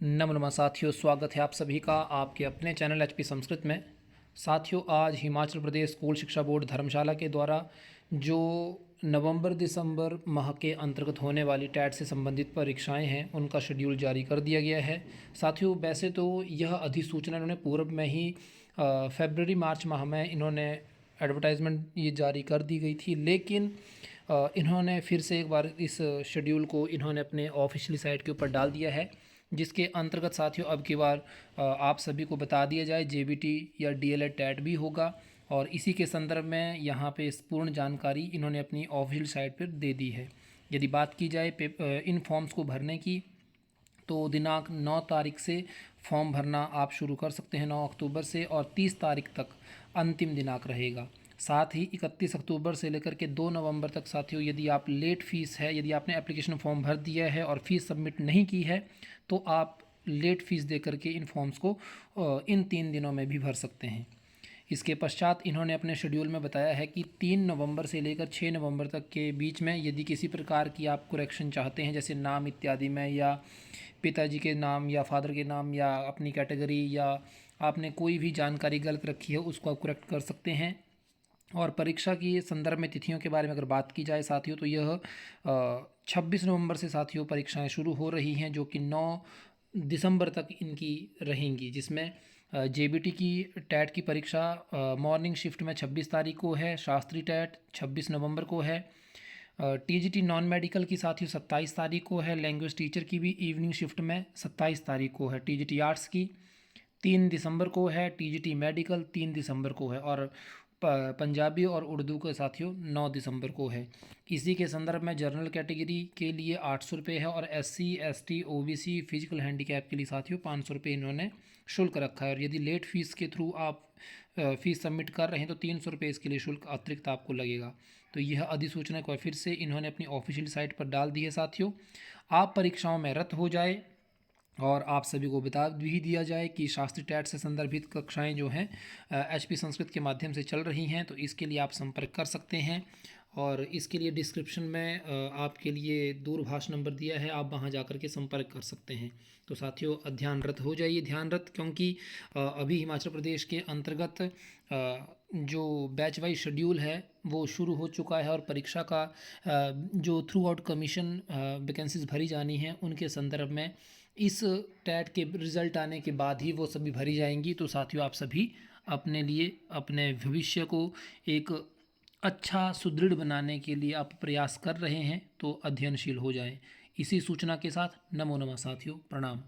नमस्कार साथियों, स्वागत है आप सभी का आपके अपने चैनल एचपी संस्कृत में। साथियों, आज हिमाचल प्रदेश स्कूल शिक्षा बोर्ड धर्मशाला के द्वारा जो नवंबर दिसंबर माह के अंतर्गत होने वाली टैट से संबंधित परीक्षाएं हैं उनका शेड्यूल जारी कर दिया गया है। साथियों, वैसे तो यह अधिसूचना इन्होंने पूर्व में ही फरवरी मार्च माह में इन्होंने एडवर्टाइजमेंट ये जारी कर दी गई थी, लेकिन इन्होंने फिर से एक बार इस शेड्यूल को इन्होंने अपने ऑफिशियल साइट के ऊपर डाल दिया है, जिसके अंतर्गत साथियों अब की बार आप सभी को बता दिया जाए जेबीटी या डीएलएड टैट भी होगा। और इसी के संदर्भ में यहाँ पे इस पूर्ण जानकारी इन्होंने अपनी ऑफिशियल साइट पर दे दी है। यदि बात की जाए इन फॉर्म्स को भरने की, तो दिनांक 9 तारीख से फॉर्म भरना आप शुरू कर सकते हैं 9 अक्टूबर से, और 30 तारीख तक अंतिम दिनांक रहेगा। साथ ही 31 अक्टूबर से लेकर के 2 नवंबर तक साथियों, यदि आप लेट फ़ीस है, यदि आपने एप्लीकेशन फॉर्म भर दिया है और फ़ीस सबमिट नहीं की है, तो आप लेट फ़ीस दे करके इन फॉर्म्स को इन 3 दिनों में भी भर सकते हैं। इसके पश्चात इन्होंने अपने शेड्यूल में बताया है कि 3 नवंबर से लेकर 6 नवंबर तक के बीच में यदि किसी प्रकार की आप करेक्शन चाहते हैं, जैसे नाम इत्यादि में, या पिताजी के नाम या फादर के नाम या अपनी कैटेगरी, या आपने कोई भी जानकारी गलत रखी है उसको आप करेक्ट कर सकते हैं। और परीक्षा की संदर्भ में तिथियों के बारे में अगर बात की जाए साथियों, तो यह 26 नवंबर से साथियों परीक्षाएं शुरू हो रही हैं, जो कि 9 दिसंबर तक इनकी रहेंगी, जिसमें जेबीटी की टैट की परीक्षा मॉर्निंग शिफ्ट में 26 तारीख को है, शास्त्री टैट 26 नवंबर को है, टीजीटी नॉन मेडिकल की साथियों 27 तारीख को है, लैंग्वेज टीचर की भी इवनिंग शिफ्ट में 27 तारीख को है, टीजीटी आर्ट्स की 3 दिसंबर को है, टीजीटी मेडिकल 3 दिसंबर को है, और पंजाबी और उर्दू के साथियों 9 दिसंबर को है। इसी के संदर्भ में जनरल कैटेगरी के लिए 800 रुपये है, और SC ST OBC physical handicap के लिए साथियों 500 रुपये इन्होंने शुल्क रखा है। और यदि लेट फीस के थ्रू आप फ़ीस सबमिट कर रहे हैं तो 300 रुपये इसके लिए शुल्क अतिरिक्त आपको लगेगा। तो यह अधिसूचना को फिर से इन्होंने अपनी ऑफिशियल साइट पर डाल दी है साथियों। आप परीक्षाओं में रत हो जाए, और आप सभी को बता भी दिया जाए कि शास्त्री टैट से संदर्भित कक्षाएं जो हैं एचपी संस्कृत के माध्यम से चल रही हैं, तो इसके लिए आप संपर्क कर सकते हैं। और इसके लिए डिस्क्रिप्शन में आपके लिए दूरभाष नंबर दिया है, आप वहां जाकर के संपर्क कर सकते हैं। तो साथियों, ध्यानरत हो जाइए, ध्यानरत, क्योंकि अभी हिमाचल प्रदेश के अंतर्गत जो बैच वाइज शेड्यूल है वो शुरू हो चुका है, और परीक्षा का जो थ्रू आउट कमीशन वैकेंसीज भरी जानी हैं उनके संदर्भ में इस टैट के रिज़ल्ट आने के बाद ही वो सभी भरी जाएंगी। तो साथियों, आप सभी अपने लिए अपने भविष्य को एक अच्छा सुदृढ़ बनाने के लिए आप प्रयास कर रहे हैं, तो अध्ययनशील हो जाएं। इसी सूचना के साथ नमो नमः साथियों, प्रणाम।